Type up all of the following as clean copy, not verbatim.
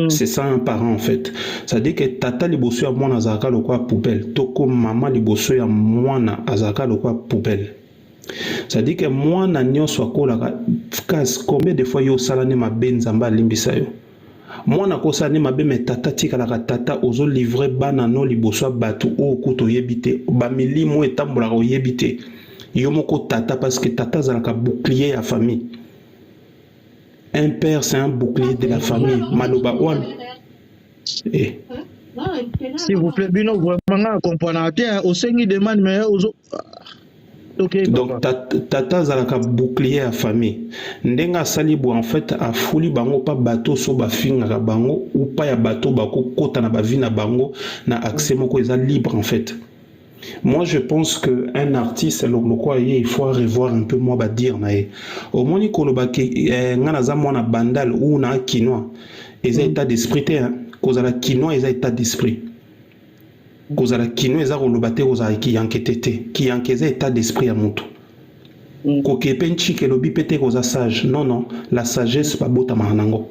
C'est ça un parent en fait. Ça dit que tata liboso ya mwana azalaka lokwa poubelle. Toko maman liboso ya mwana azalaka lokwa poubelle. Ça dit que mwana nyonso akolaka kasi combien de fois yo salane mabe nzamba limbisa yo. Mwana kosane mabe me tata tikalaka tata ozo livrer bana no liboso batu o kuto yebite ba milimo etambolaka oyebite. Yo moko tata parce que tata zalaka bouclier ya famille. Un père, c'est un bouclier de la famille. Maloba Ouan. S'il vous plaît, Bino, vraiment, comprenez, au Seigneur demande, mais aux autres. Donc, tata zalaka bouclier à famille. Ndenga salibo en fait a fouli bango pa bateau so ba finga bango ou pas ya bateau bako kota na ba vie na bango na accès moko eza libre en fait. Moi, je pense qu'un artiste, il faut revoir un peu moi dire nae. Au moins, il y a bandal ou na quinoa. Ils ont état d'esprit, cause la quinoa, ils ont état d'esprit. Cause la quinoa, ils ont lobate aux qui enquêté, qui enquête état d'esprit à mon tour. Koke penchi ke lobi pete cause sage. Non, non, la sagesse pas bota mahanango.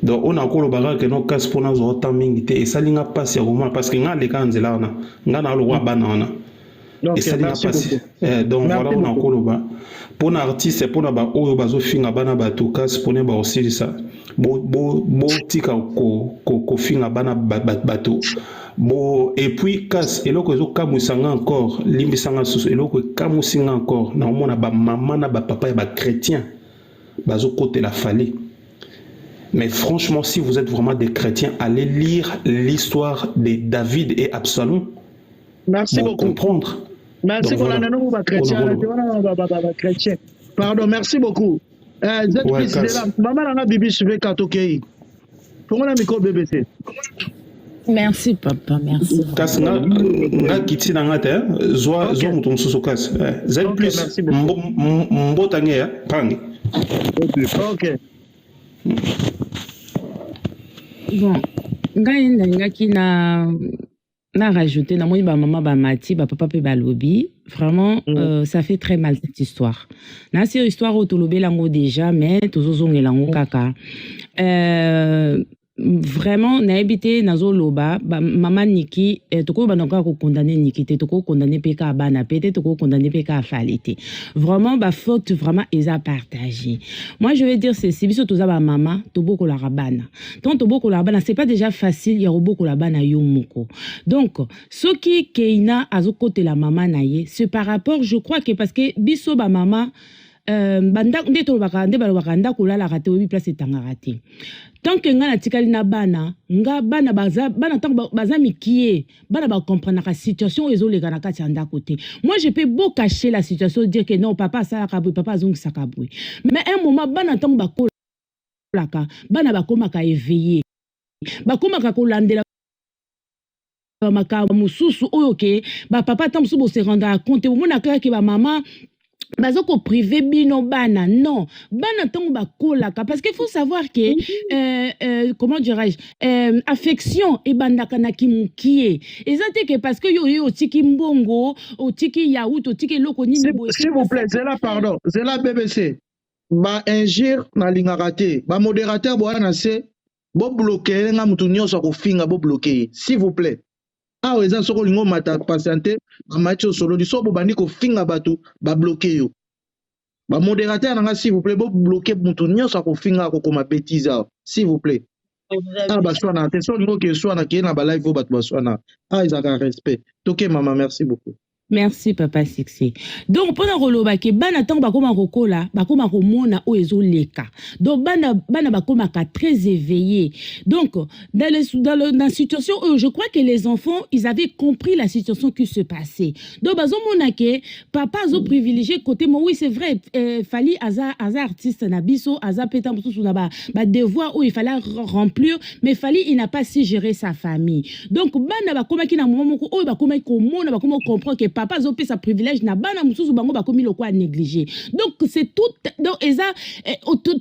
Donc on a encore le bagage que nos casse pour nous autant mingité et ça linga passe au parce que nga les kan zela na nga na le roi banana et ça linga passe donc voilà on a encore le bas pour un artiste pour na ba oyo bazo finga bana ba to casse pour ne ba aussi ça bo tika ko finga bana bato bo et puis casse et loko zo kamusanga encore limbisanga susu et loko kamusinga encore na mona ba maman na ba papa et ba chrétien bazo côté la fallait. Mais franchement, si vous êtes vraiment des chrétiens, allez lire l'histoire de David et Absalom. Merci beaucoup. Comprendre. Merci beaucoup. Pardon, merci beaucoup. Maman a bibi suivi Katokei. Comment la micro BBC? Merci papa, merci. Kas nga kiti na ngate zo mutum susu kas. Z plus mbotange ya pangi. OK. Bon, qui na rajouté na moi ba maman ba mati ba papa pe ba lobi vraiment ça fait très mal cette histoire. Na c'est histoire au tolobe lango déjà mais tozozonge lango kaka. Vraiment na habité nazo loba maman Niki toko banaka ko condamner Niki te toko condamner peka bana pete toko condamner peka falité vraiment ba faute vraiment ils a partagé. Moi je vais dire c'est biso toza ba maman to boko la rabana donc to boko la rabana c'est pas déjà facile ya boko la bana yo moko donc ce qui keina azo côté la maman naie c'est par rapport je crois que parce que biso ba maman banda ndeto bakande balobakanda kolala raté obi place etanga raté tant que nga na tikali na bana nga bana tant baza mikie bana ba comprendre la situation ezoleka na kati anda côté moi je peux beau cacher la situation dire que non papa ça kabui papa zong sakabui mais un moment bana tant bakolaka bana bakomaka éveillé bakomaka kolandela makambo mususu oyo ke ba papa tant mususu se rendre compte mona kaka ke ba maman bazoko privé bino bana non bana tango bakolaka parce qu'il faut savoir que comment dirais-je affection et bandaka na kimukie ezate que parce que yo otiki mbongo otiki yaourt otiki loko nini s'il vous plaît c'est là pardon c'est là BBC ba ingir na lingakate ba modérateur bwana se bo bloquer nga mutu nyonso ko finga bo bloquer s'il vous plaît. Ah, ils ont soko lingo mata patienté, ba match solo di so bo bandi ko finga batu ba bloquer yo. Ba modérateur nanga s'il vous plaît, bo bloquer mutu nyonso ko finga ko koma bêtise s'il vous plaît. Ah ba swana te so lingo ke swana ke na ba live bo batu ba swana. Ah ils ont respect. OK maman, merci beaucoup. Merci papa Sixé. Donc pendant roloba ke bana tango bakoma kokola bakoma komona o ezoleka. Donc bana bakoma ka très éveillé. Donc dans la situation je crois que les enfants ils avaient compris la situation qui se passait. Donc bazomona ke papa zo privilégié côté moi oui c'est vrai fallait aza artiste na biso aza petam sous na ba devoir où il fallait remplir mais fallait il n'a pas si géré sa famille. Donc bana bakoma ki na moment o bakoma komona bakoma comprendre que papa azopé sa privilège na bana mususu bango bakomi loko a négliger. Donc c'est tout donc eza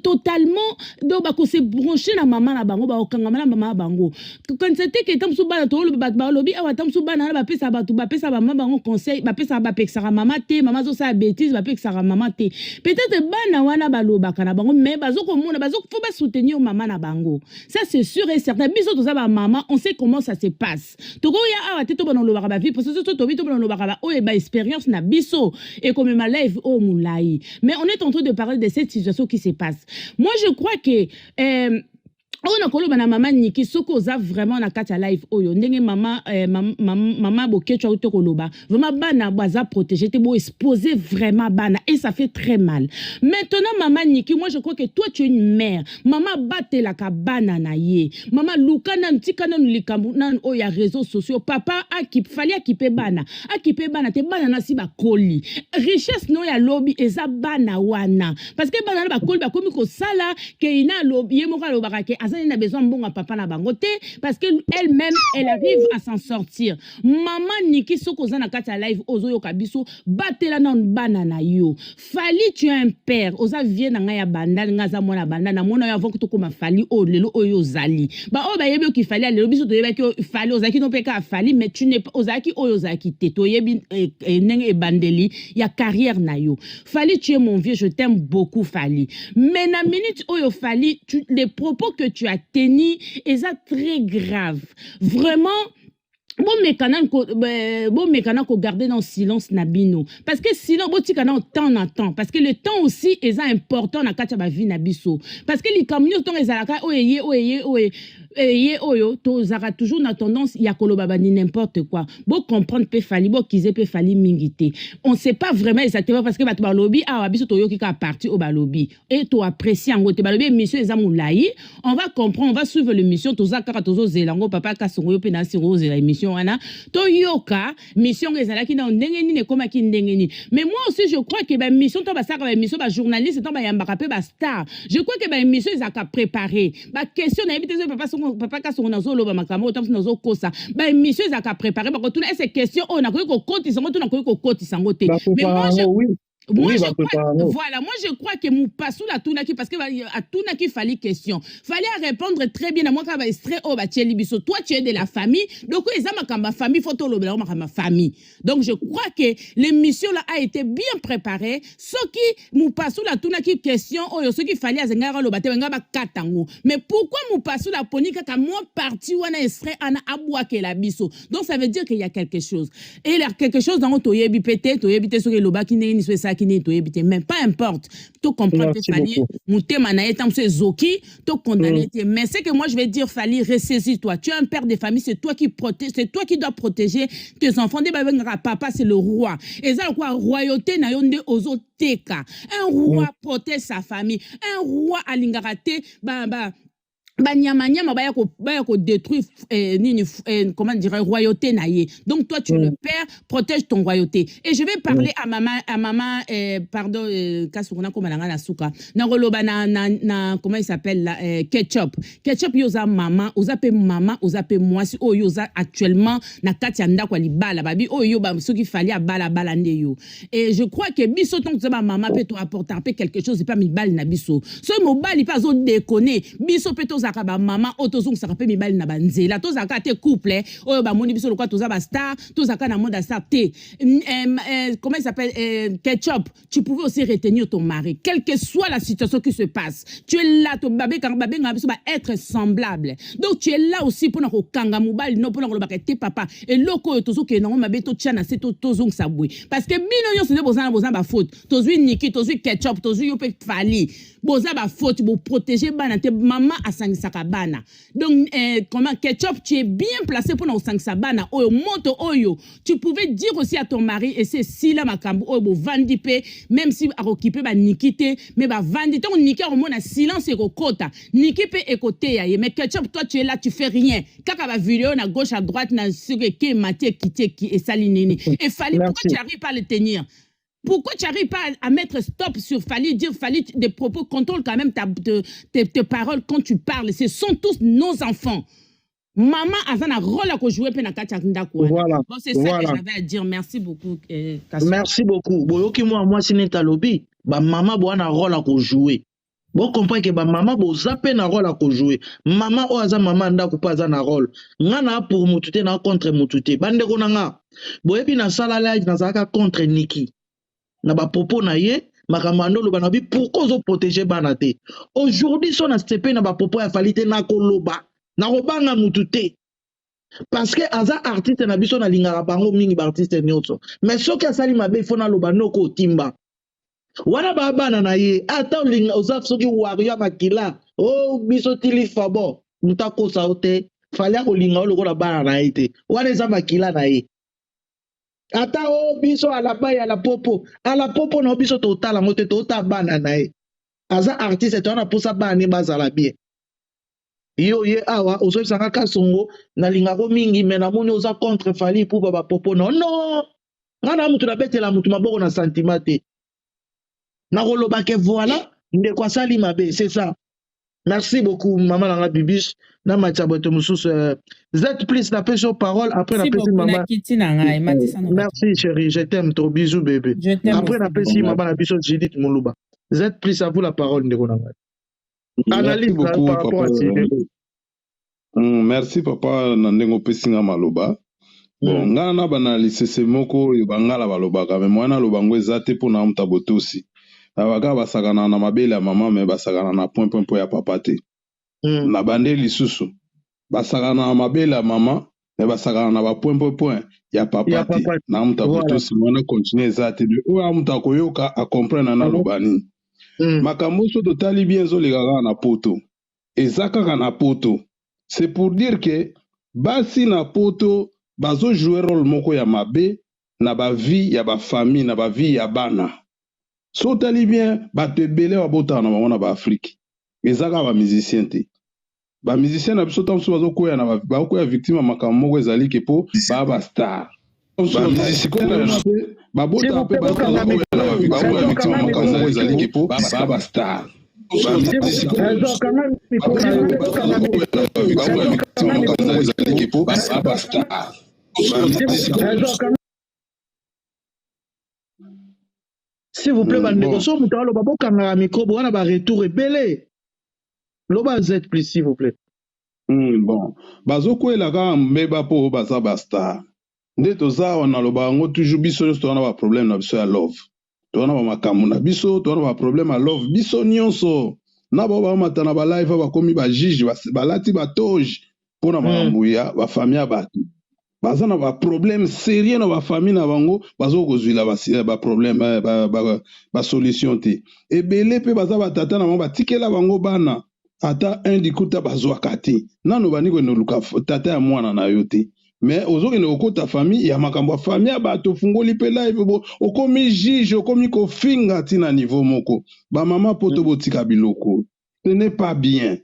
totalement donc bako se brancher na maman na bango ba okangama na maman bango. Quand c'était que tam subana to ba lobi awa tam subana ba pesa ba maman bango conseil ba pesa ba peksa maman te maman zo sa bêtise ba peksa maman te. Peut-être bana wana baloba kana bango mais bazo komona bazo faut ba soutenir maman na bango. Ça c'est sûr et certain. Biso to za ba maman, on sait comment ça se passe. Toko ya awa te to bana loba ba vie parce que to bito bana loba ba o e ba expérience na biso et comme ma live o moulai. Mais on est en train de parler de cette situation qui se passe. Moi je crois que on a koloba na mama Niki soko za vraiment na kati ya live oyo ndenge mama mama boketwa uto koloba vraiment bana baza protéger te bo exposer vraiment bana et ça fait très mal. Maintenant mama Niki, moi je crois que toi tu es une mère. Maman batte la kabana na ye. Maman luka na ntika na likambu na oya réseaux sociaux. Papa fallait équiper bana te bana na si ba koli. Richesse no ya lobby eza bana wana. Parce que bana ba koli ba komi ko sala ke ina lobby ye moka lobaka ke elle a besoin de papa na bangote parce qu'elle-même, elle arrive à s'en sortir. Maman Niki Sokoza na kata live ozo yo kabiso batela na banana yo. Fali tu es un père. Oza vient na ngaya bandal ngaza mona bandana mona yo avant que to koma fali o lelo oyo zali. Ba o ba yebe ki fali lelo biso to yebe ki fali ozaki no peka fali mais tu n'es pas ozaki oyo zaki te to yebi nenge bandeli ya carrière na yo. Fali tu es mon vieux, je t'aime beaucoup Fali. Mais na minute oyo Fali les propos que tu as tenu, et ça très grave. Vraiment, bon mécanique ko garder dans le silence nabino parce que sinon bon tika na temps na temps parce que le temps aussi est important na kati ba vie nabiso parce que les camions temps ezalaka oyeye oyo to zara toujours na tendance ya koloba ni n'importe quoi bon comprendre pe fali bon kize pe fali mingité on sait pas vraiment exactement parce que ba lobby a biso to yoki ka parti au balobi et to apprécier ngo te balobi mission ezamulayi on va comprendre on va suivre l'émission to zakara to zo zelango papa ka songo yo pe na siro zela émission wana to yoka mission ezalaki na ndenge nini koma ki ndenge nini mais moi aussi je crois que ba mission to ba saka ba mission ba journaliste to ba yambaka pe ba star je crois que ba mission ezaka préparer ba question na ebité papa ka songo na zo loba makamo tam na zo kosa ba mission ezaka préparer ba ko tuna ces questions on a ko koti sango tuna ko koti sango te mais moi je voilà, moi je crois que Moupasou la tounaki parce que à tounaki fallait question. Fallait répondre très bien à moi quand extrait au batieli biso. Toi tu es de la famille, donc les amis ma famille photo le ma famille. Donc je crois que l'émission là a été bien préparée. Ce qui Moupasou la tounaki question oh ce qui fallait azengara le baté ngaba katango. Mais pourquoi Moupasou la ponika ka moi parti wana extrait ana abwa ke la biso. Donc ça veut dire qu'il y a quelque chose. Et il y a quelque chose dans to yebi pété sur le loba qui n'est soit ça mais pas importe, tout comprendre que Fali, Moutema na etam se zoki, tout condamner. Mais c'est que moi je vais dire Fali, ressaisis-toi. Tu es un père de famille, c'est toi qui protège, c'est toi qui dois protéger tes enfants. Papa c'est le roi. Et ça quoi royauté na yonde ozo teka. Un roi protège sa famille. Un roi alingarate Banyamanyama baya ko détruire comment dire royauté naie. Donc toi tu le père, protège ton royauté. Et je vais parler à maman pardon kasuna comme na suka. Na roloba na comment il s'appelle là ketchup. Ketchup yoza maman, ozape moi si o yoza actuellement na kati anda kwa libala babi o yo ba ce qu'il fallait à bala nde yo. Et je crois que biso ton ba maman peut te apporter quelque chose, c'est pas mi bal na biso. Ce mo bal il pas zo déconner. Biso peut ba maman otozung sakape mibali na banzela to zaka te couple oyo ba moni biso lokwa toza ba star to zaka na mode star te comment il s'appelle ketchup tu pouvais aussi retenir ton mari quelle que soit la situation qui se passe tu es là to babé quand babé nga biso ba être semblable donc tu es là aussi pour na ko kanga mobali no pour na ko ba te papa et loko yo tozo ke na mabe to tchana c'est to tozung sabwe parce que bino yo se bozana ba faute tozui Niki tozui ketchup tozui yo pe Fali boza ba faute bo protéger bana te maman a sakabana. Donc comment ketchup tu es bien placé pour nous sakabana oyo moto oyo tu pouvais dire aussi à ton mari et c'est si la makambo oyo bo vandipe même si a occupé ba nikite mais ba vandite on Niki au mona silence et kota Niki pe écouter ya mais ketchup toi tu es là tu fais rien kaka ba vidéo na gauche à droite na sur que maté qui et salinene et fallait pourquoi tu arrives pas à le tenir. Pourquoi tu n'arrives pas à mettre stop sur Fali, dire Fali des propos, contrôle quand même tes paroles quand tu parles. Ce sont tous nos enfants. Maman azana rôle à jouer pe na kati ya ndako wana. Voilà. Bon, c'est ça Voilà. que j'avais à dire. Merci beaucoup, Kassou. Merci beaucoup. Boyoki moi sineta lobi, ba maman bo na rôle à jouer. Bon comprendre que ba maman bo zappé na rôle à jouer. Maman o aza maman ndako pa aza na rôle. Nga na pour mutute na contre mutute. Bande ko na nga. Boyebi na sala live na zaka contre Niki. Na ba popo na ye, makamando lo banabi pourquoi zo protéger bana te. Aujourd'hui son na stepe na ba popo ya falite na koloba. Na robanga mutute. Parce que aza artiste na biso na lingaka bango mingi ba artiste nyonso. Mais soki asali mabe il faut na loba noko timba. Wana ba bana na ye ata linga oza soki wario makila. Oh biso tili fabo. Mutako sa ote. Falia ko linga lokola bana na ye te. Wana eza makila na ye. Ata o biso ala popo na biso totala ngote tota bana na ye. Aza artiste to na posa bana bazala bien. Yo ye awa ozo sanga kasongo na lingako mingi mena moni oza contre fali pour baba popo non. Ngana mutu na betela mutu maboko na sentimate. Na koloba ke voilà ndeko asali mabe c'est ça. Merci beaucoup maman Langa Bibiche na matiaboto mususu Z plus la pêche parole après la pêche maman. Merci chérie, je t'aime trop, bisous bébé. Après la pêche maman la bicho Judith Moulouba. Z plus à vous la parole ndeko nanga. Analyse beaucoup par rapport papa. à Merci papa Nandengo Pesinga Maloba. Bon, ngana bana lisese moko yobangala baloba ka mais mwana lobango ezate pona mtabotosi. Abaka basakana na mabele ya mama me basakana na point ya papa te. Na bande lisusu basakana na mabele ya mama me basakana na ba point ya papa te. Na mtabotosi mwana continue ezate de o mutako yoka a comprendre na lobani. Makambo so totali bien zo legaka na poto. Ezaka na poto. C'est pour dire que basi na poto bazo jouer rôle moko ya mabe na ba vie ya ba famille na ba vie ya bana. So tali bien bato ebele wa bota na bango na ba Afrique. Ezaka ba musicien te. Ba musicien na biso tamso bazo koya na ba koya victime makambo moko ezali ke po ba star. Ba musicien na ba bota pe ba koya na victime makambo moko ezali ke po ba star. S'il vous plaît, bandeko, so mutu aloba bokanga micro wana ba retour ebele. Loba Z plus s'il vous plaît. Bon, bazokwela ka mbeba po baza ba star. Nde toza wana loba ngo toujours biso nyonso tona ba problème na biso ya love. Tona ba makambo na biso, tona ba problème ya love biso nyonso. Na ba ba mata na ba live ba komi ba juge ba lati ba toge pona makambo ya ba famille bato. Baza na ba problème sérieux na ba famille na bango bazo kozwila ba problème ba solution te. Ebele pe baza ba tata na bango batikela bango bana ata indikuta bazwaka te. Nano bani ko noluka tata ya mwana na yo te. Mais ozokende okota famille ya makambo ya famille ya bato fungoli pe live bo okomi juge okomi ko finga tina niveau moko ba mama poto botika biloko ce n'est pas bien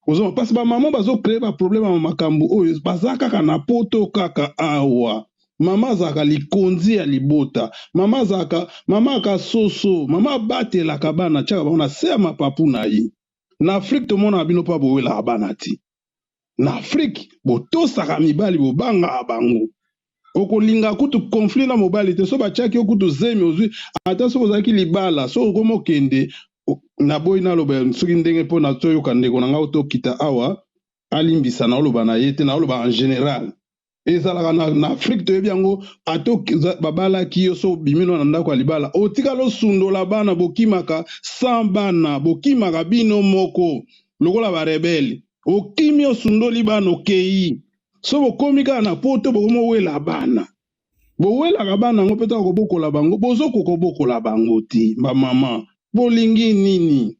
ozo parce ba mama bazo créer ba problème ya makambo oyo bazaka kaka na poto kaka awa mama zaka likonzi ya libota mama aka soso mama batela kabana chaka bana se mapapu na ye na Afrique to mona bino pa bowela bana ti na Afrique botosaka mibali bobanga bango okolinga kutu conflit na mobali te so bachaki okutu zemi ozwi ata so kozaki libala so okomokende na boy na loba soki ndenge po na toyoka ndeko na nga otokita awa alimbisa na oloba na ye te na oloba en général ezalaka na Afrique toyebi yango ato babalaki yo so bimino na ndako ya libala otikala osundola bana bokimaka 100 bana bokimaka bino moko lokola barebele okimi osundoli bana okei so bokomi kaka na poto bokomowela bana bowelaka bana yango petaka kobokola bango bozokokobokola bango te bamama bolingi nini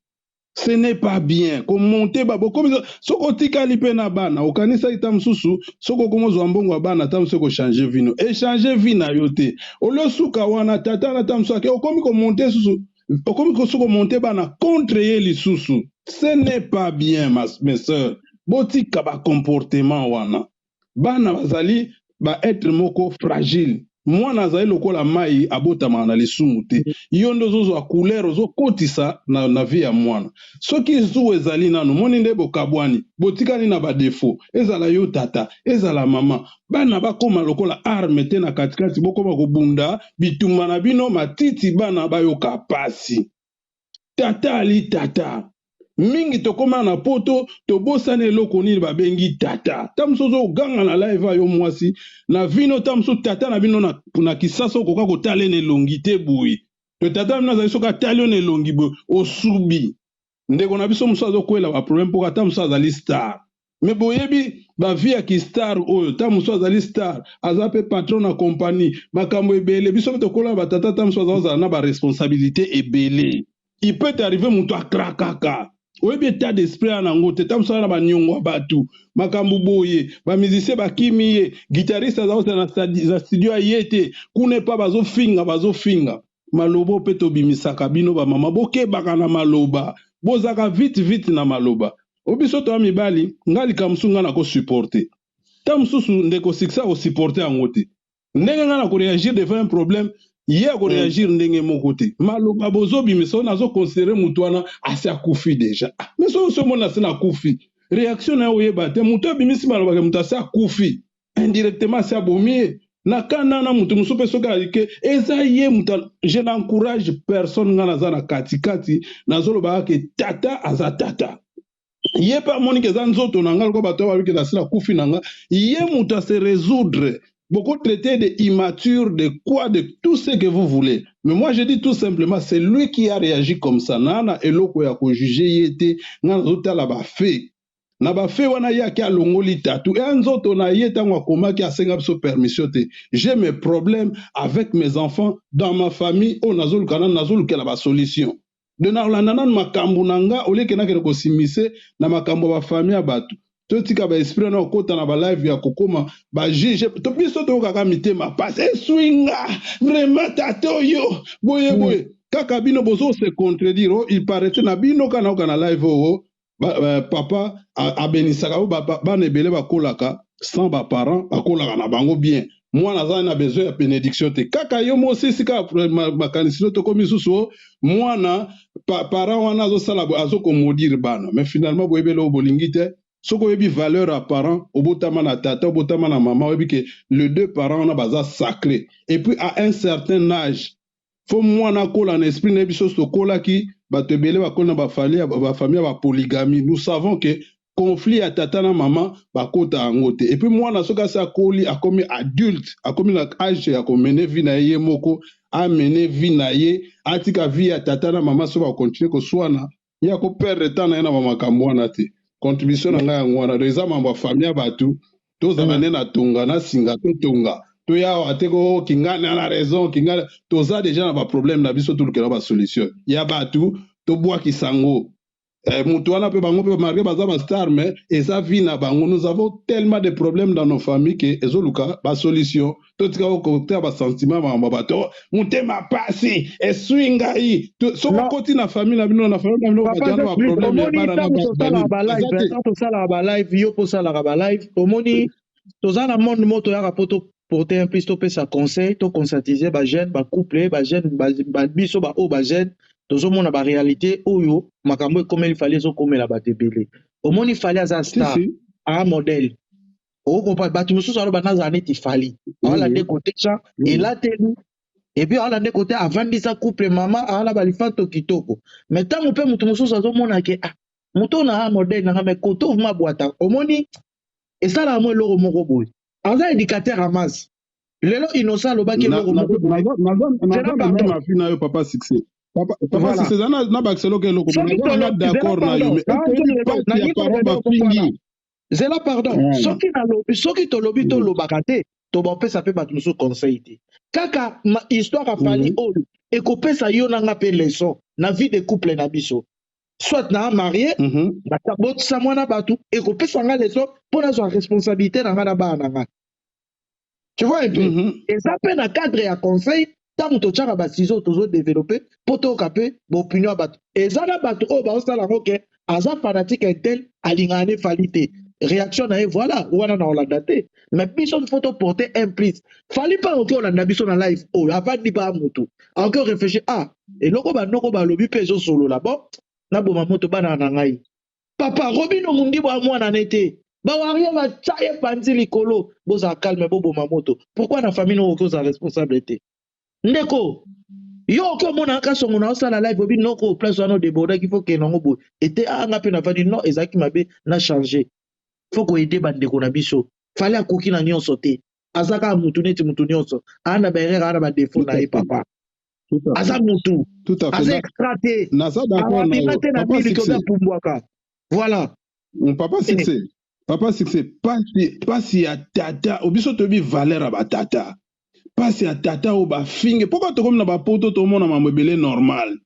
ce n'est pas bien komonte babokomi soko otikali mpe na bana okanisaki ta mosusu soko okomozwa mbongo ya bana ta mosusu ekochange vino echange vi na yo te olosuka wana tata na ta mosusu ake okomi komonte susu okomi kosuka komonte bana contre ye lisusu ce n'est pas bien mes sœurs botika ba comportement wana bana bazali ba être moko fragile mwana azali lokola mai abotamaka na lisumu te yo nde ozozwa couleur ozokotisa na vie ya mwana soki zuwa ezali nano moni nde bokabwani botikani na badefo ezala yo tata ezala mama bana bakoma lokola arme te na katikati bokoma kobunda bitumba na bino matiti bana bayoka pasi tata ali tata mingi tokoma na poto tobosana eloko nini babengi tata ta mosusu ozoganga na live ayo mwasi na vino ta mosusu tata na bino na kisasa okoka kotala ene elongi te boye to tata na bino azali soki atali yo na elongi boye osubi ndeko na biso mosusu azokwela baproblème mpoka ta mosusu azali star me boyebi bavie ya kistar oyo ta mosusu azali star aza mpe patron na kompani makambo ebele biso mpe tokola batata ta mosusu azazala na baresponsabilité ebele il peut arriver moto akrakaka oyebi état d'esprit ya nango te ta mosusu na baniongo ya bato makambo boye bamusicien bakimi ye guitariste azakosala na studio aye te kuna epa bazofinga maloba mpe tobimisaka bino bamama bokebaka na maloba bozaka vite na maloba obiso toya mibali nga likambo mosusu nga na kosuporte ta mosusu ndeko succès akosupporte yango te ndenge nga na koreagir devant un problème ye akoreagir ndenge moko te maloba bozobimisa oyo nazoconsidere motu wana asi akufi deja me soki osomona asi nakufi réaction na ye oyeba te motu abimisi maloba ke motu asi akufi indirectement asi abomi ye na kanda na motu mosusu mpe soki alike eza ye motu je n'encourage personne nga naza na katikati nazolobaka ke tata aza tata ye mpe amoniki eza nzoto na nga lokola bato balukela asi nakufi na nga ye motu ase résoudre beaucoup traité de immature, de quoi, de tout ce que vous voulez. Mais moi, je dis tout simplement, c'est lui qui a réagi comme ça. Nana eloko ya ko juger yete, ngana zota la ba fait. Na ba fait wana ya ki alongoli tatu. Et nzoto na yeta ngwa koma ki asenga biso permission te. J'ai mes problèmes avec mes enfants dans ma famille. Oh nazolu kana nazolu ke la ba solution. De na landana makambo nanga ole ke na ke ko simise na makambo ba famille abatu. Totika ba esprit na okota na ba live ya kokoma ba juge to biso to kaka mitema passe swinga vraiment tato yo boye kaka bino bozo se contredire oh, il paraît na bino kana live oh papa abenisaka bana ebele bakolaka sans ba parents bakolaka na bango bien moi naza na besoin ya bénédiction te kaka yo mo sisi ka makanisino to komi susu mwana parent wana azosala azokomodire bana mais finalement boyebele obolingi te soko yebi valeur à parents obotama na tata obotama na maman oyebi que les deux parents na baza sacré et puis à un certain âge faut mwana kola na esprit na biso sokola ki bato ebele bakola na bafamille ya polygamie nous savons que conflit ya tata na maman bakota yango te et puis mwana soki asi akoli akomi adulte akomi na âge ya komene vie na ye moko amene vie na ye atika vie ya tata na maman so bakontinue koswana ye akoperdre temps na ye na bamakambo wana te contribution na ngai yango wana eza mambo ya famille ya bato tozala nde na tonga na singa totonga toyawa te ko kingana na raison kingana toza deja na baproblème na biso tolukela basolution ya bato tobwakisa yango moto wana mpe bango mpe malgré baza bastar mais eza vie na bango nous avons tellement de problèmes dans nos familles ke ezoluka basolution totika kokota basentiment mambo bato motema pasi eswi ngai soki okoti na famille na bino bato wana baproblème ya bana na tosalaka balive yo mpo osalaka balive omoni toza na monde mo toyaka mpo toporte un plus topesa conseil toconscientiser bajeune bacouple bajeune biso baoyo bajeune tozomona baréalité oyo makambo ekomeli fali ezokomela bato ebele omoni fali aza star aa modèle okokompa bato mosusu aloba nazala neti fali awala nde kote ca elateli epuis awala nde kote avandisa couple mama awala balifato kitoko mais ntango mpe moto mosusu azomona ke moto na aa modèle nanga me kote ovuma bwata omoni esalaka mo eloko moko boye aza éducateur ya masi lelo innocent alobaki eloko moko boye na yo papa succès papa si c'est na baxelo ke loko na d'accord na yo mais ya parole bafingi zela pardon soki tolobi tolobaka te tobapesa mpe bato mosusu conseil te kaka histoire afali oyo ekopesa yo nanga mpe leçon na vie de couple na biso soit na marié botisa mwana bato ekopesa nga leçon mpo nazwa responsabilité na nga na bana na nga tu vois un peu eza mpe na cadre ya conseil ntango totyaka basizo tozodeveloppe mpo toyoka mpe baopinion ya bato eza na bato oyo baosala yango ke aza fanatike intel alingaka ne fali te réaction na ye voilà wana na olanda te mais biso faut porter un plus fali pas oke olanda biso na live oyo avandi ba moto aoke réfléchir eloko banoko balobi mpe ezosolola bon naboma moto bana na ngai papa robino mundibo ya mwana ne te bawarie batya ye panzi likolo bozala calme boboma moto pourquoi na famille no oke ozala responsable te ndeko yo oke omona aka songo na osala live obi noko place wana odebordaki fo ke nango boye ete anga mpe navandi non ezalaki mabe na changer faut koyede bandeko na biso fale akoki na nyonso te aza kaka mutu neti mutu nyonso aa na baerreur aa na badefo na ye papa aza mutu aza extra te awabima te na miliki oza pumbwaka voilà papa succès pasi ya tata obiso toyebi valeur ya batata pasi ya tata oyo bafingi pourquoi tokomi na bapoto tomona mambo ebele normal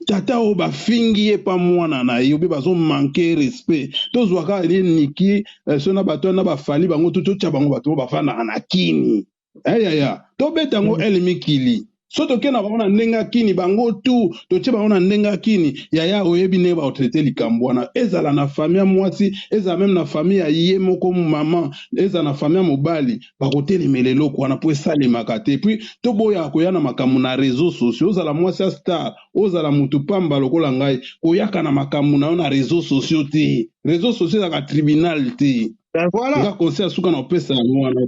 tata oyo bafingi ye pa mwana na ye obi bazomanke respect tozwaka ye niki so na bato na bafali bango totya bango bato bafandaka na kini ayaya tobeta yango ele mikili so toke na bango na ndenge kini bango tu totie bango na ndenge kini yaya oyebi ne baotraite likambo wana ezala na famille ya mwasi ezala meme na famille ya ye moko mama ezala na famille ya mobali bakotelemela eloko wana po esalemaka te puis toboya koya na makambo na réseaux sociaux ozala mwasi ya star ozala mutu pamba lokola ngai koyaka na makambo na yo na réseaux sociaux te réseaux sociaux ezalaka tribunal te nga conseil asuka na opesa yango wana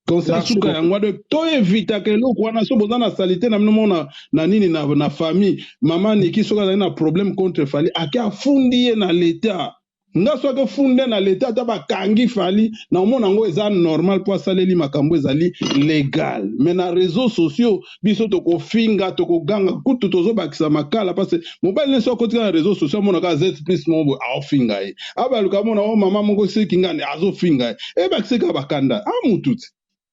conseil suka yango de to evita ke eloko wana so boza na salite na mino na nini na famille mama niki soka azali na problème contre fali ake afundi ye na leta nga so ake funde na leta ata bakangi fali na omona yango eza normal po asaleli makambo ezali légal mais na réseaux sociaux biso tokofinga tokoganga kutu tozobakisa makala parce mobali ne so akotika na réseaux sociaux amonaka z plus mobo aofinga ye abaluka amona o mama moko seki ngani azofinga ye ebakiseka bakanda amututi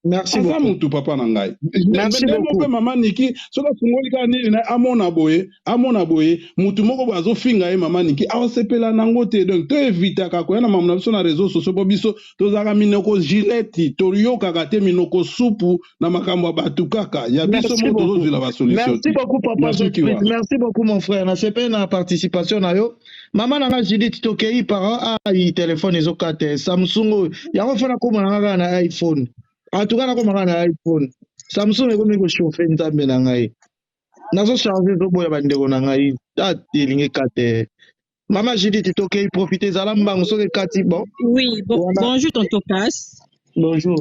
merci beaucoup mutu papa na ngai merci beaucoup mama niki soka fungoli ka nini na amona boye mutu moko bazofinga ye mama niki aosepela nango te donc to evitaka koya na mamu na biso na réseaux sociaux po biso tozalaka minoko gileti toyokaka te minoko supu na makambo ya bato kaka ya biso mo tozozwila basolution merci beaucoup papa merci beaucoup mon frère nasepeli na participation na yo mama na nga Judith tokei para téléphone ezokate Samsung yango fana komona kaka na iPhone en tout cas nakomaka na iPhone Samsung ekomi kochauffe nzambe na ngai nazocharge ezoboya bandeko na ngai elingi kate mama Judith tokei profite ezala mbango soki ekati bon oui bonjour tonton Cass bonjour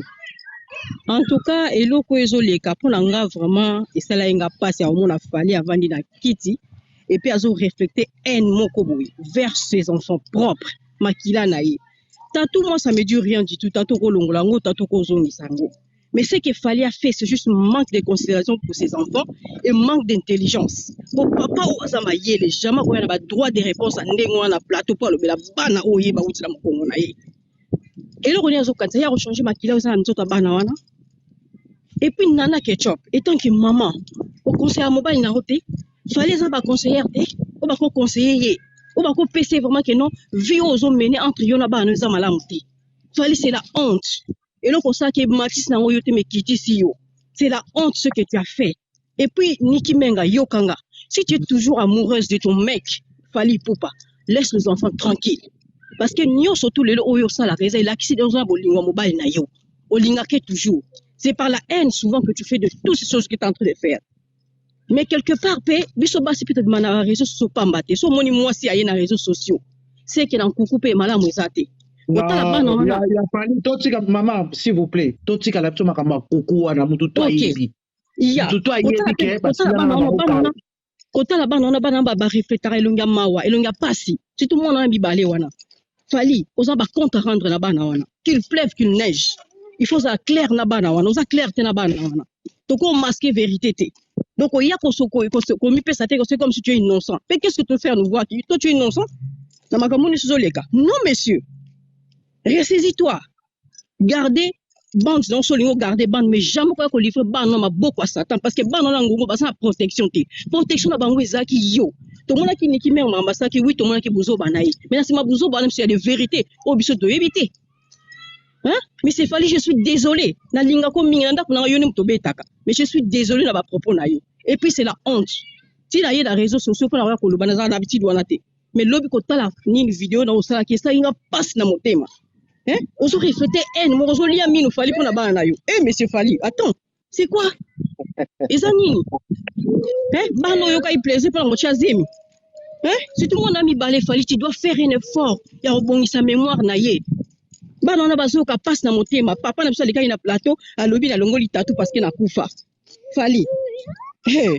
en tout cas eloko ezoleka mpona nga vraiment esala ye nga mpasi ya omona fali avandi na kiti et puis azoreflecte haine moko boye vers ses enfants propres makila na ye tantôt moi ça me dit rien du tout tantôt kolongola ngo tantôt kozongisa ngo mais ce qu'il fallait faire c'est juste manque de considération pour ses enfants et manque d'intelligence bon papa ozama yele jamais ko yana ba droit de réponse ndenge wana plateau pour lobela bana oye ba utila mokongo na ye eloko ni azokanisa ya changer makila ozana nzoto bana wana et puis nana ketchup étant que maman au conseiller mobile na roté fallait ça ba conseillère te o ba ko conseiller ou ba ko PC vraiment que non vie aux hommes menés entre yona ba nous malamu te fallait c'est la honte et là comme ça que Mathis na yote me kiti si yo c'est la honte ce que tu as fait et puis Niki Menga yokanga si tu es toujours amoureuse de ton mec fallait poupa laisse les enfants tranquilles parce que nyo surtout les oyo ça la raison il a qui dans un bolingo mobile na yo olinga que toujours c'est par la haine souvent que tu fais de toutes ces choses que tu es en train de faire. Mais quelque part, biso basi peut-être na réseaux sociaux pas mbaté. So moni moi si aye na réseaux sociaux. C'est que dans coucou pe mala mwezate. Ya fali totika maman s'il vous plaît. Totika la pso makamba kuku na mutu to ayebi. Ya. Mutu to ayebi ke parce kota la bana bana ba reflétera elonga mawa elonga pasi. Si tout le monde a bibale wana. Fali oza ba compte rendre na bana wana. Qu'il pleuve qu'il neige. Il faut ça clair na bana wana. Oza clair te na bana wana. Toko masquer vérité te. Donc, il y a c'est comme si tu es innocent. Mais qu'est-ce que tu veux faire nous voir? Toi, tu es innocent? Non, monsieur. Ressaisis-toi. Gardez bande, non seulement garder bande, mais jamais qu'on livre bande, non, beaucoup à Satan. Parce que bande, non, c'est la protection. Protection, na bango ezaki yo. Tout le monde qui met en ambassade, oui, tout le monde qui bouzo banaï. Mais c'est ma bouzo banaï, c'est la vérité. Oh, biso de éviter. Hein? Mais c'est fallu, je suis désolé. Mais je suis désolé dans ma propos. Et puis c'est la honte. Si il y a des réseaux sociaux pour avoir l'habitude de mais l'objet que tu as une vidéo dans le salon qui est ça, il n'y a pas de thème. Hein? On se refléter haine, on se lia mine, Fali pour la banane. Eh, monsieur Fali, attends, c'est quoi? Et ça, nini? Hein? Bano yoka y plaisir pour la moitié azemi. Hein? Si tout le monde a mis balai Fali, tu dois faire un effort. Il y a rebongi sa mémoire naïe. Bano na bazo ka passe na motema. Papa na bisa leka na plateau, à lobby na longo li tatou parce que na kufa. Fali. Hey,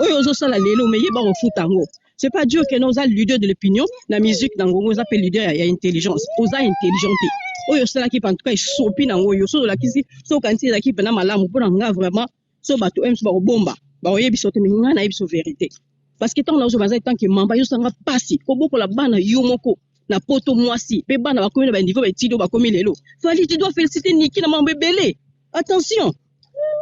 oyo ozo sala lelo mais yeba refuta ngo. C'est pas Dieu que nous a leader de l'opinion, la musique dans ngo nous appelle leader il y a intelligence. Oza intelligente. Oyo sala ki en tout cas sopi na ngo yo so la kisi so kanti la ki pena malamu pour nga vraiment so bato em so ba bomba. Ba oyebi so te minga na yebi so vérité. Parce que tant na ozo baza tant que mamba yo sanga pasi ko boko la bana yo moko na poto mwasi pe bana ba komi na ba niveau ba tido ba komi lelo. Fali tu dois féliciter Niki na mambe belé. Attention.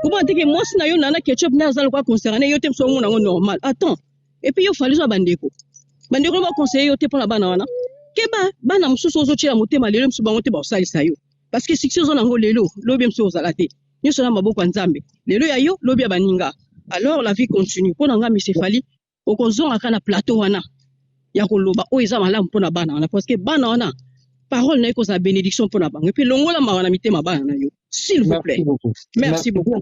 Comment dire que moi si na yo nana ketchup na zalo kwa concerné yo tem so ngona ngo normal. Attends. Et puis yo fali so bandeko. Bandeko ba conseiller yo te pour la bana wana. Keba bana mususu ozo tshela motema lelo musu bango te ba salisa yo. Parce que succès zo nango lelo lobi musu ozalate. Nyo so na maboko ya Nzambe. Lelo ya yo lobi ya baninga. Alors la vie continue. Pour nga monsieur Fali okozonga kana plateau wana. Ya koloba o eza malamu pour na bana wana parce que bana wana parole na eko za bénédiction pour na bango. Et puis longola mawana mitema bana na yo. S'il vous plaît. Merci beaucoup.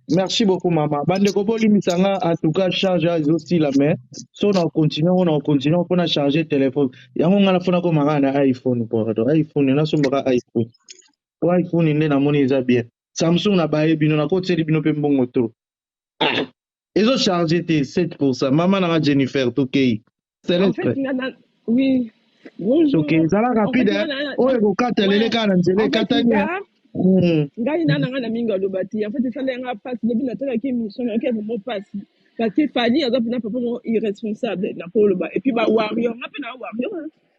Merci beaucoup, maman. Bande Koboli Misanga, en tout cas, charge aussi la main. So, on continue, on a chargé le téléphone. Il y a un téléphone comme un iPhone. iPhone, il y a un iPhone. iPhone, il y a un bien. Samsung, n'a pas eu, on a côté de bino pembo moto. Ils ont chargé 7%. Maman, n'a Jennifer, ok. C'est le fait. Oui. Bonjour. Ok, ça va rapide, hein. Oh, et vous quatre, les gars, les quatre, ngai nana nga na minga lobati en fait ça lenga passe depuis na tala ki mission na ke mo passe parce que Fali aza pena papa mo irresponsable na polo ba et puis ba warrior na pena warrior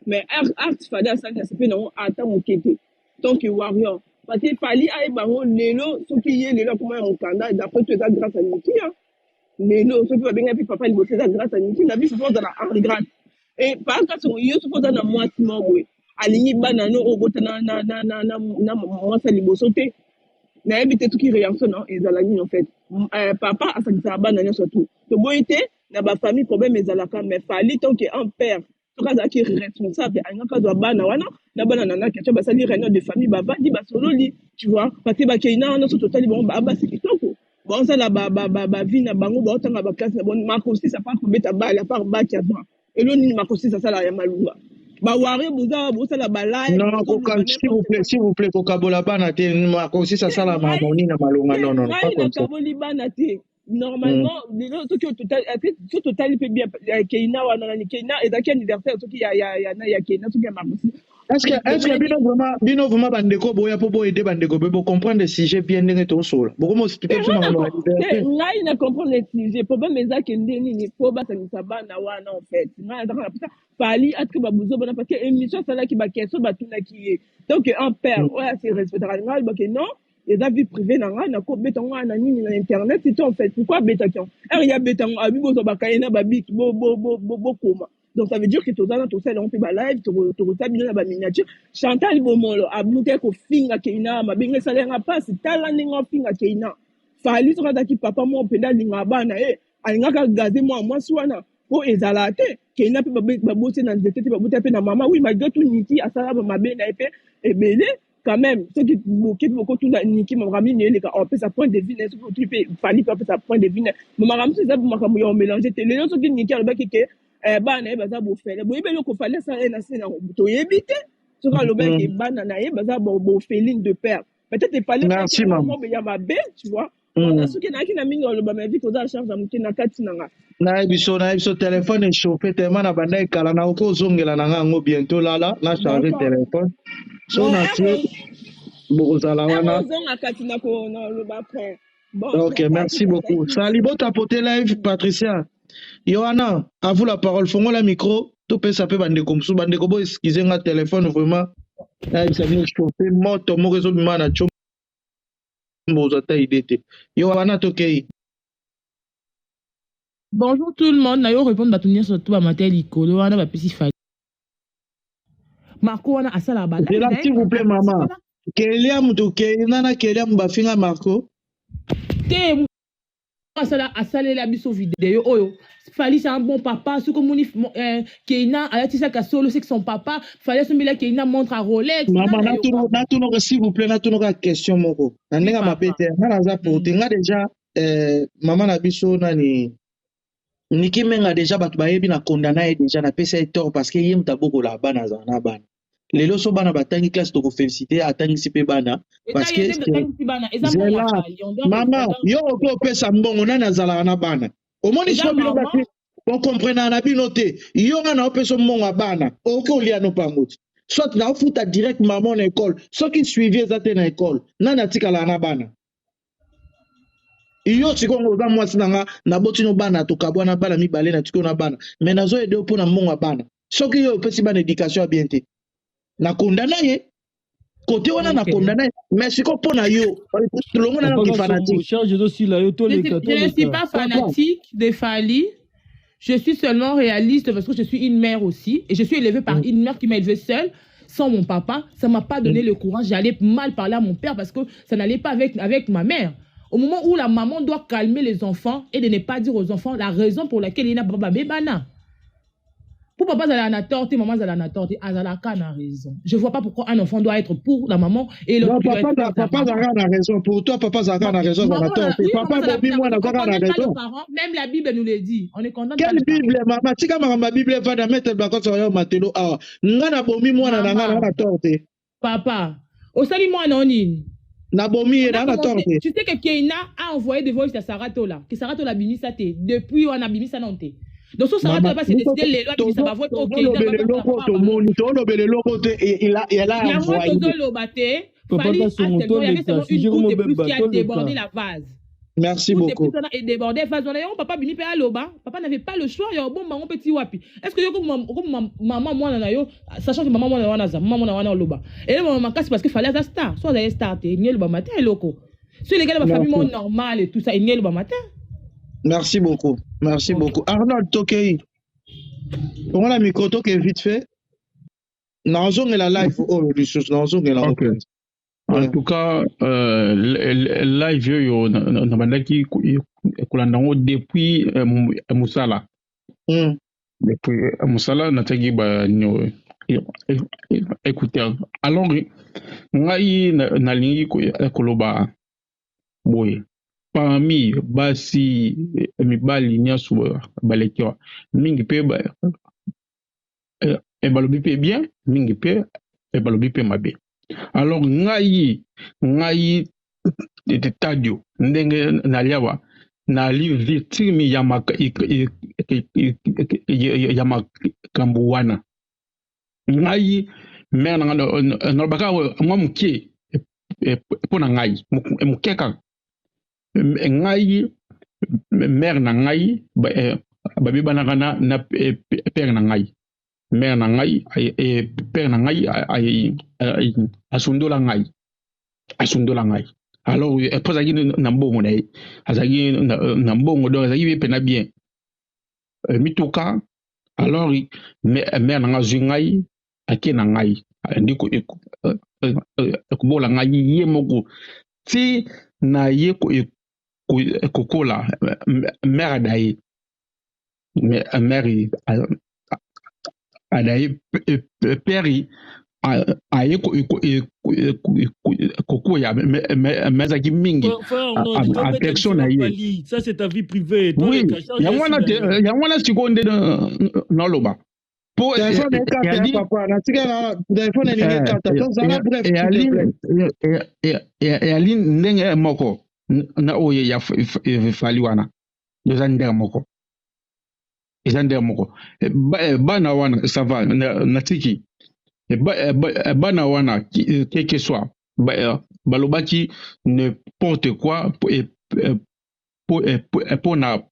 mais art Fali asanga c'est pena ata mo kete donc warrior parce que Fali ay bango lelo soki ye lelo comment on kanda d'après tout ça grâce à Niki lelo soki ba benga puis papa il bosse ça grâce à Niki na vie faut dans la Henri Grant et par contre yo faut dans la moitié mo alingi bana no obota na mwasa liboso te na yebi te tuki réaction non ezalaki en fait papa asakisa bana nyonso tu toboyi te na bafamille problème ezalaka mais Fali tant que un père soki azalaki responsable alingaka azwa bana wana na bana nana ketio basali réunion de famille bavandi basololi tu vois parce que bakei na nyonso totali bango babasi kitoko baosala bavi na bango baotanga baklasse na bon makosi ça pas kobeta bale à part baki avant elo nini makosi sasala ya malunga ba wari buza buza la balai non s'il vous plaît kokabola bana te makosi sasala mamoni na malunga non pas comme ça kaboli bana te normalement lelo soki total peut bien keina wana ni keina ezaki anniversaire soki ya keina soki ya makosi est-ce que bino vraiment bandeko boya po boye de bandeko bo comprendre le sujet bien ndenge to sola boko mo expliquer sur na ngai na comprendre le sujet problème ezaki ndeni ni po ba sa bana wana en fait ngai na ça Fali atke babuzo bana parce que émission ça là qui ba question batuna qui donc un père ouais c'est respectera ngai ba que non les avis privés na ngai na ko betonga na nini na internet c'est en fait pourquoi betakion il y a betonga abi bozo ba kaina ba bik bo koma. Donc ça veut dire que tout ça on fait ba live to tabina na ba miniature Chantal Bomolo abute ko finga keina ma binga salenga passe tala ninga finga keina Fali so kata ki papa mo penda linga bana alinga ka gaze moi swana po ezalate keina pe ba bosse na nzete ba bote pe na mama oui malgré tout Niki asala ba mabe na epe ebele quand même ce qui beaucoup tout Niki mon rami ne les on peut sa point de vue ne faut tu peux Fali peut sa point de vue mon rami c'est ça pour makambo yo mélanger télé so ki Niki alba ki ke bana baza bo fele bo yebelo ko fale ça na sena to yebite so ka loba ke bana na ye baza bo feeling de père peut-être Fali merci maman ya mabe tu vois on ce qui na ki na mingi loba ma vie ko za charge am na kati na nga na biso téléphone est chauffé tellement na banda kala na ko zongela na ngo bientôt là na charger téléphone so na ti bozala wana zonga kati na ko na loba après bon OK merci beaucoup Salibo tapoter live Patricia Yohana, à vous la parole. Fongo la micro. Tout peut s'appeler bandeko. Msou bandeko bo excusez nga téléphone vraiment. Là il s'est chauffé moto mo réseau de mana chombo zata idete. Yohana tokei. Bonjour tout le monde. Nayo répondre batunia surtout à matel ikolo wana ba pesi Fali. Marco wana asala bala. S'il vous plaît maman. Kelia muto ke nana Kelia mbafinga Marco. Te asala la biso vidéo oyo Fally c'est un bon papa ce comme Keina ayatisa kasolo c'est que son papa Fally sombela Keina montre à Rolex maman natuno s'il vous plaît natuno ka question moko nandenga mapete ngana porte nga déjà maman na biso nani Niki menga déjà batu bayebi na condamné déjà na pesa tort parce que yem taboko la bana za na bana lelo so bana batangi classe to ko féliciter atangi sipe bana parce que maman yo ko pesa mbongo na nazala na bana omoni so bino ba on comprendre na bino te yo na pesa mbongo bana oko lia no pangoti soit na futa direct maman na école ceux qui suivaient ça na école na tikala na bana iyo sikongo za mwasi nanga na botino bana to kabwana bana mibale na tikona bana mais nazo aider pour na mbongo bana soki yo pesi bana éducation bien te na condamné ye côté wana na condamné mais siko pona yo longo na ki fanatique charge aussi la yo to les je ne suis pas fanatique de Fally, je suis seulement réaliste parce que je suis une mère aussi et je suis élevée par une mère qui m'a élevée seule sans mon papa, ça m'a pas donné le courage, j'allais mal parler à mon père parce que ça n'allait pas avec ma mère. Au moment où la maman doit calmer les enfants et de ne pas dire aux enfants la raison pour laquelle il n'a pas bébana. Pour papa, ça a torté, maman, ça a torté, Azalaka a raison. Je vois pas pourquoi un enfant doit être pour la maman et l'autre. Non, papa a raison. Pour toi, papa a raison. Papa, moi, a raison. Même la Bible nous le dit. On est content. Quelle Bible, maman? Si ma Bible va dans mettre le bacon sur Matelo, ah, n'ana bomi moi na torté. Papa, au salut moi non ni. Nabomi et na torté. Tu sais que Keina a envoyé des voix à Saratola. Que Saratola bimi ça te. Depuis on a bimi ça non te. Donc ça Saratola pas se décider les lois qui ça va voter au Keina. Il a envoyé le bâté. Fally a seulement une goutte de plus qui a débordé la vase. Merci beaucoup. Et débordé vase. Papa bimi pe aloba. Papa n'avait pas le choix. Yo bon maman petit wapi. Est-ce que yo comme maman moi na yo sachant que maman moi na wana za maman na wana aloba. Et là maman casse parce que Fally a star. Soit d'ailleurs star te niel ba matin loko. Si les gars de ma famille mon normal et tout ça niel ba matin. Merci beaucoup. Merci beaucoup. Arnold Tokei. On a micro Tokei vite fait. Nanzong est la live aujourd'hui. Nanzong est la reprendre. En tout cas, live yo na bandaki kulandango depuis Musala. Depuis Musala nataki ba nyo écoutez. Alors ngai na lingi koloba boy. Parmi basi mibali nyasu balekiwa mingi pe balobi pe bien mingi pe balobi pe mabe. Alors ngai de tadio ndenge naliawa na li victime ya makambuwana ngai mena na baka mwa mukie pona ngai mukeka ngai mère na ngai babi banaka na père na ngai mère na ngai père na ngai asundola ngai alors pozaki na mbongo na ye azaki na mbongo donc azaki pe na bien mituka alors mère na ngai zwi ngai ake na ngai ndiko ekubola ngai ye moko ti na ye kokola mère adaye mère adaye père aye kokoya mezaki mingi a personne aye. Ça c'est ta vie privée. Oui, yangwana sikonde noloba. Po ali ndenge moko na oye ya Fally wana eza ndenge moko bana wana ça va na tiki bana wana quel que soit balobaki n'importe quoi pour na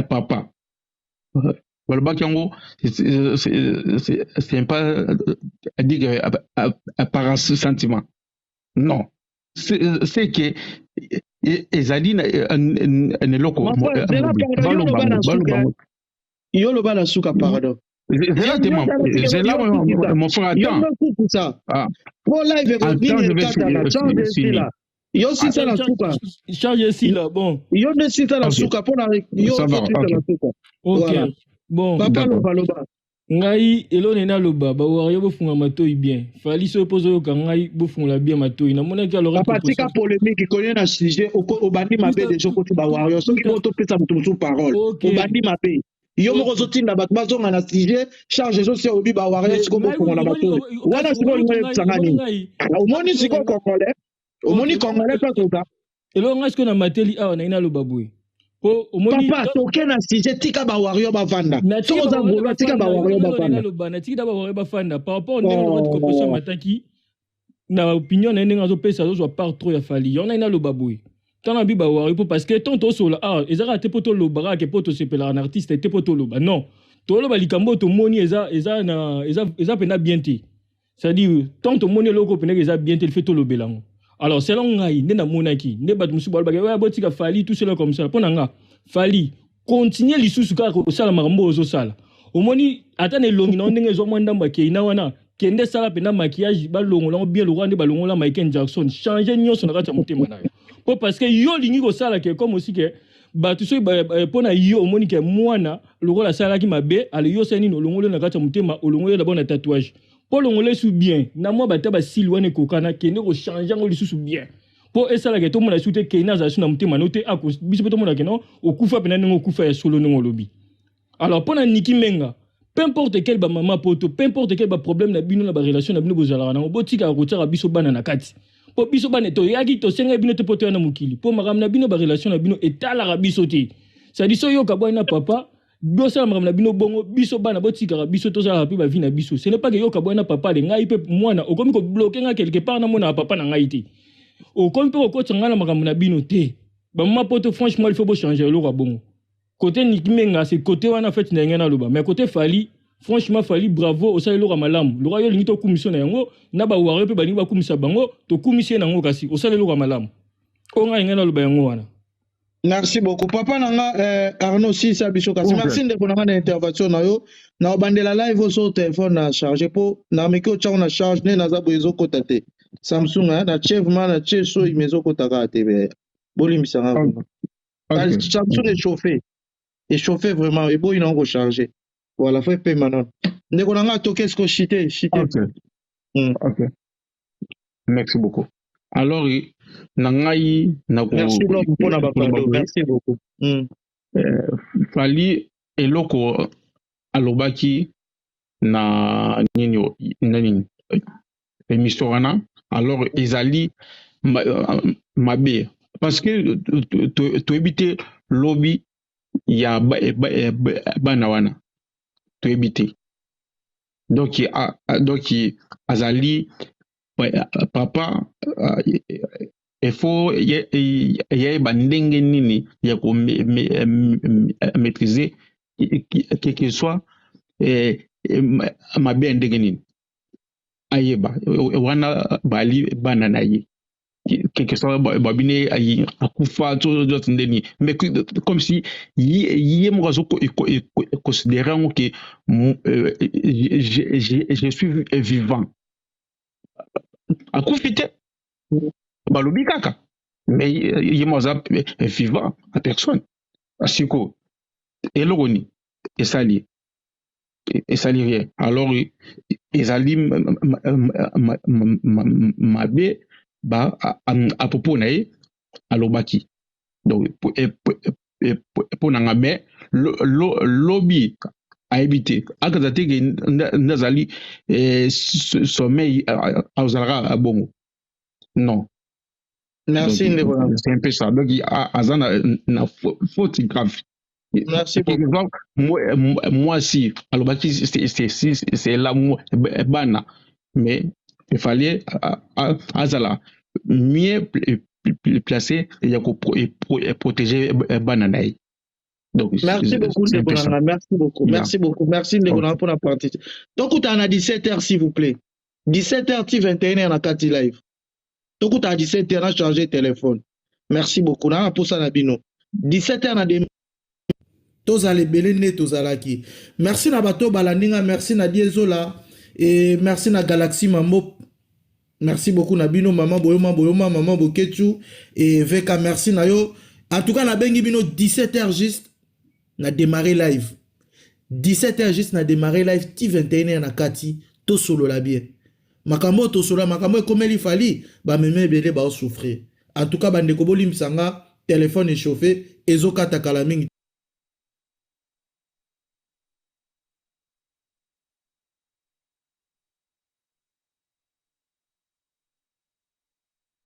papa balobaki yango c'est pas à dire par sentiment non c'est que ezali na loko yo lo bala suka pardon. C'est là mon frère attend. Pour live Yo si ça la souka. Charge ici là, bon. Yo ne si ça la souka pour la yo Ça va, faut la souka. Ok. Voilà. Bon. Papa loba. Ngai elone na loba ba wario bo funga matoi bien. Fali so pozo yo ngai bo funga bien matoi. Na mona ki alors Papa tika polémique connaît na sujet au bandi mabe de joko ba wario so ki moto pesa mutu parole. Au bandi mabe. Yo mo kozotinda bato bazonga na sujet charge zo se obi ba wario siko bo funga na bato. Wana siko ngwe tsangani. Omoni siko kokole. Omoni congolais pas toka. Elo ngai siko na mateli awa na ina loba boy. Papa, toke na sujet tika ba wario ba vanda. Toza ngolo tika ba wario ba vanda. Na tika ba wario ba vanda. Par rapport au ndenge notre composition mataki na opinion na ndenge azo pesa zo part trop ya fali. Yona ina loba boy. Tana bi ba wario parce que tonto sola ezaka te poto lobara ke poto sepela un artiste te poto loba. Non. To loba likambo to moni eza pena bien te. C'est-à-dire tonto moni loko pena eza bien te le fait to lobelango. Alors, selon ngai, nena monaki, ne bat musu balba, ouais, botika fali, tout cela comme ça. Ponanga, fali, continuer l'issue ka ko sala marambo ozo sala. Omoni, atane longi na ndenge zo mwanda mbake ina wana, kende sala pena maquillage, ba longo la bien lorande ba longo la Michael Jackson, changer nyonso na kati ya motema na yo. Po parce que yo lingi ko sala ke comme aussi que ba tu so pona yo omoni ke mwana lokola sala ki mabe, ale yo seni no longo na kati ya motema, olongo yo d'abord na tatouage. Pour l'ongolais sous bien, na moi bataba silwane kokana kende ko changer ngo lisusu bien. Pour esala ke to mona sute ke na za suna mutema note ako biso to mona ke no okufa pena ngo okufa ya solo ngo lobi. Alors pour na Niki Menga, peu importe quel ba mama poto, peu importe quel ba problème na bino na ba relation na bino bozala na botika ko tsara biso bana na kati. Pour biso bana to yaki to senga bino te poto na mukili. Pour maram na bino ba relation na bino etala biso te. Ça dit so yo ka na papa biso na bino bongo biso bana botika biso to za pe ba vie na biso. Ce n'est pas que yo ka bwana papa de ngai pe mwana okomi ko bloquer nga quelque part na mona papa na ngai te. Okomi pe ko tsanga na makambo na bino te. Ba mama poto franchement il faut changer le bongo. Côté Niki Menga c'est côté wana fait na ngena loba mais côté Fali franchement Fali bravo au sala lo malamu. Le royal ngito commission na yango na ba ware pe ba ni ba kumisa bango to commission na ngo kasi au sala lo malamu. O nga ngena loba yango wana. Merci beaucoup. Papa nanga Arnaud Sisa Bisokasi. Merci de pour l'intervention na yo. Na bandela live au téléphone na charger pour na meko cha na charge ne na za bozo kotate. Samsung na chef man na cheso imezo kotaka TV. Boli misanga. Samsung est chauffé. Et chauffé vraiment et bon il en recharger. Voilà, faut payer maintenant. Ndeko nanga toke sko chité. OK. Merci beaucoup. Alors nangai merci pour la pardon. Merci beaucoup. Fali eloko alobaki na nini émission wana alors ezali mabe parce que to éviter lobby ya bana wana to éviter donc azali papa il faut y a bandenge nini ya ko maîtriser quel que soit ma bien ndenge nini ayeba wana bali bana na ye quel que soit babine ayi akufa to ndeni mais comme si yé mo zo considérant que je suis vivant akufite balobi kaka mais yemoza vivant à personne asiko elogoni esali rien alors ezali mabe ba à propos na ye alobaki donc pour nanga mais lobby a évité akazate ke nazali sommeil azalaka bongo non. Merci donc, c'est un peu ça donc azana na faute grave. Merci beaucoup. Moi si alobaki c'est là bana mais il fallait azala mieux placé et protéger bana naï. Donc, merci beaucoup, Ndegolanga. Merci beaucoup. Yeah. Merci beaucoup. Merci, Ndegolanga, pour la partie. Donc, tu as 17h, s'il vous plaît. 17h, 21h, na Kati Live. Donc, tu as 17h, na chargé téléphone. Merci beaucoup. Na pour ça, Nabino. 17h, na des. Tozale Belene, Tozalaki. Merci, Nabato Balandinga. Merci, Nadia Zola. Et merci, na Galaxy Mambo. Merci beaucoup Nabino, maman Boyoma, maman Bokechu et Veka, merci Nayo. En tout cas, na bengi bino 17h juste, na démarré live. 17h juste, na démarré live, ti 21h na kati, to solo la bien. Makambo to solo, makambo komeli fali, ba meme bele ba souffrir. En tout cas, bande ko bolim sanga, téléphone échauffé, ezo kata kalamingi.